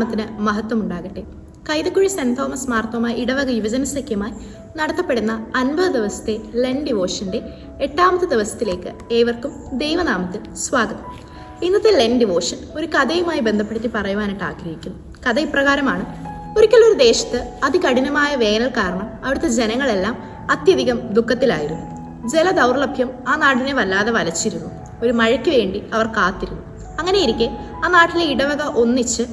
ദൈവനാമത്തിന് മഹത്വമുണ്ടാകട്ടെ. Kaithakuzhi saint Thomas Marthoma ഇടവക യുവജന സഖ്യമായി നടത്തപ്പെടുന്ന 50 ദിവസത്തെ ലെന്റ് ഡിവോഷന്റെ 8ാമത്തെ ദിവസത്തിലേക്ക് ഏവർക്കും ദൈവനാമത്തിൽ സ്വാഗതം. ഇന്നത്തെ ലെന്റ് ഡിവോഷൻ ഒരു കഥയുമായി ബന്ധപ്പെടുത്തി പറയുവാനായിട്ട് ആഗ്രഹിക്കുന്നു. കഥ ഇപ്രകാരമാണ്. ഒരിക്കലൊരു ദേശത്ത് അതികഠിനമായ വേനൽ കാരണം അവിടുത്തെ ജനങ്ങളെല്ലാം അത്യധികം ദുഃഖത്തിലായിരുന്നു. ജലദൗർലഭ്യം ആ നാടിനെ വല്ലാതെ വലച്ചിരുന്നു. ഒരു മഴയ്ക്ക് വേണ്ടി അവർ കാത്തിരുന്നു. അങ്ങനെയിരിക്കെ ആ നാട്ടിലെ ഇടവക ഒന്നിച്ച്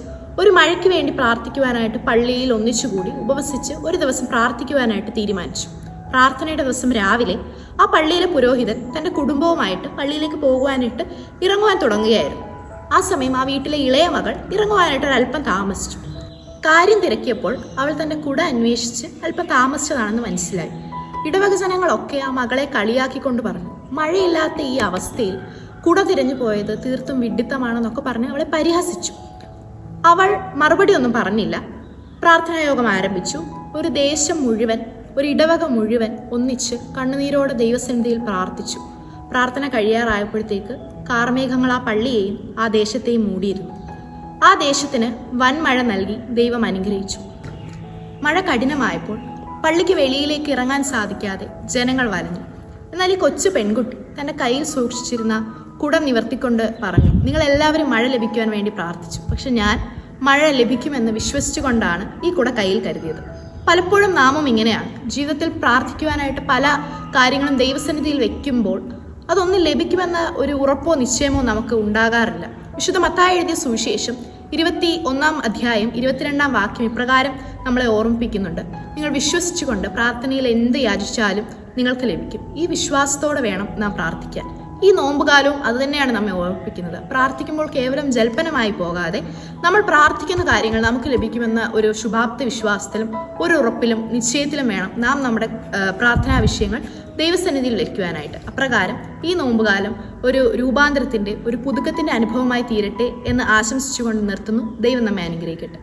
ഒരു മഴയ്ക്ക് വേണ്ടി പ്രാർത്ഥിക്കുവാനായിട്ട് പള്ളിയിൽ ഒന്നിച്ചുകൂടി ഉപവസിച്ച് ഒരു ദിവസം പ്രാർത്ഥിക്കുവാനായിട്ട് തീരുമാനിച്ചു. പ്രാർത്ഥനയുടെ ദിവസം രാവിലെ ആ പള്ളിയിലെ പുരോഹിതൻ തൻ്റെ കുടുംബവുമായിട്ട് പള്ളിയിലേക്ക് പോകുവാനായിട്ട് ഇറങ്ങുവാൻ തുടങ്ങുകയായിരുന്നു. ആ സമയം ആ വീട്ടിലെ ഇളയ മകൾ ഇറങ്ങുവാനായിട്ട് ഒരല്പം താമസിച്ചു. കാര്യം തിരക്കിയപ്പോൾ അവൾ തൻ്റെ കുട അന്വേഷിച്ച് അല്പം താമസിച്ചതാണെന്ന് മനസ്സിലായി. ഇടവക ജനങ്ങളൊക്കെ ആ മകളെ കളിയാക്കിക്കൊണ്ട് പറഞ്ഞു, മഴയില്ലാത്ത ഈ അവസ്ഥയിൽ കുട തിരഞ്ഞു പോയത് തീർത്തും വിഡ്ഢിത്തമാണെന്നൊക്കെ പറഞ്ഞ് അവളെ പരിഹസിച്ചു. അവൾ മറുപടി ഒന്നും പറഞ്ഞില്ല. പ്രാർത്ഥനായോഗം ആരംഭിച്ചു. ഒരു ദേശം മുഴുവൻ, ഒരു ഇടവക മുഴുവൻ ഒന്നിച്ച് കണ്ണുനീരോടെ ദൈവസന്നിധിയിൽ പ്രാർത്ഥിച്ചു. പ്രാർത്ഥന കഴിയാറായപ്പോഴത്തേക്ക് കാർമേഘങ്ങൾ ആ പള്ളിയെയും ആ ദേശത്തെയും മൂടിയിരുന്നു. ആ ദേശത്തിന് വൻമഴ നൽകി ദൈവം അനുഗ്രഹിച്ചു. മഴ കഠിനമായപ്പോൾ പള്ളിക്ക് വെളിയിലേക്ക് ഇറങ്ങാൻ സാധിക്കാതെ ജനങ്ങൾ വലഞ്ഞു. എന്നാൽ ഈ കൊച്ചു പെൺകുട്ടി തൻ്റെ കയ്യിൽ സൂക്ഷിച്ചിരുന്ന കുടം നിവർത്തിക്കൊണ്ട് പറഞ്ഞു, നിങ്ങൾ എല്ലാവരും മഴ ലഭിക്കുവാൻ വേണ്ടി പ്രാർത്ഥിച്ചു, പക്ഷെ ഞാൻ മഴ ലഭിക്കുമെന്ന് വിശ്വസിച്ചുകൊണ്ടാണ് ഈ കുട കയ്യിൽ കരുതിയത്. പലപ്പോഴും നാമും ഇങ്ങനെയാണ്. ജീവിതത്തിൽ പ്രാർത്ഥിക്കുവാനായിട്ട് പല കാര്യങ്ങളും ദൈവസന്നിധിയിൽ വെക്കുമ്പോൾ അതൊന്നും ലഭിക്കുമെന്ന ഒരു ഉറപ്പോ നിശ്ചയമോ നമുക്ക് ഉണ്ടാകാറില്ല. വിശുദ്ധ മത്തായി എഴുതിയ സുവിശേഷം 21-ാം അധ്യായം 22-ാം വാക്യം ഇപ്രകാരം നമ്മളെ ഓർമ്മിപ്പിക്കുന്നുണ്ട്. നിങ്ങൾ വിശ്വസിച്ചുകൊണ്ട് പ്രാർത്ഥനയിൽ എന്ത് യാചിച്ചാലും നിങ്ങൾക്ക് ലഭിക്കും. ഈ വിശ്വാസത്തോടെ വേണം നാം പ്രാർത്ഥിക്കാൻ. ഈ നോമ്പുകാലവും അതുതന്നെയാണ് നമ്മെ ഓർമ്മിപ്പിക്കുന്നത്. പ്രാർത്ഥിക്കുമ്പോൾ കേവലം ജൽപ്പനമായി പോകാതെ നമ്മൾ പ്രാർത്ഥിക്കുന്ന കാര്യങ്ങൾ നമുക്ക് ലഭിക്കുമെന്ന ഒരു ശുഭാപ്തി വിശ്വാസത്തിലും ഒരു ഉറപ്പിലും നിശ്ചയത്തിലും വേണം നാം നമ്മുടെ പ്രാർത്ഥനാ വിഷയങ്ങൾ ദൈവസന്നിധിയിൽ വയ്ക്കുവാനായിട്ട്. അപ്രകാരം ഈ നോമ്പുകാലം ഒരു രൂപാന്തരത്തിൻ്റെ, ഒരു പുതുക്കത്തിൻ്റെ അനുഭവമായി തീരട്ടെ എന്ന് ആശംസിച്ചുകൊണ്ട് നിർത്തുന്നു. ദൈവം നമ്മെ അനുഗ്രഹിക്കട്ടെ.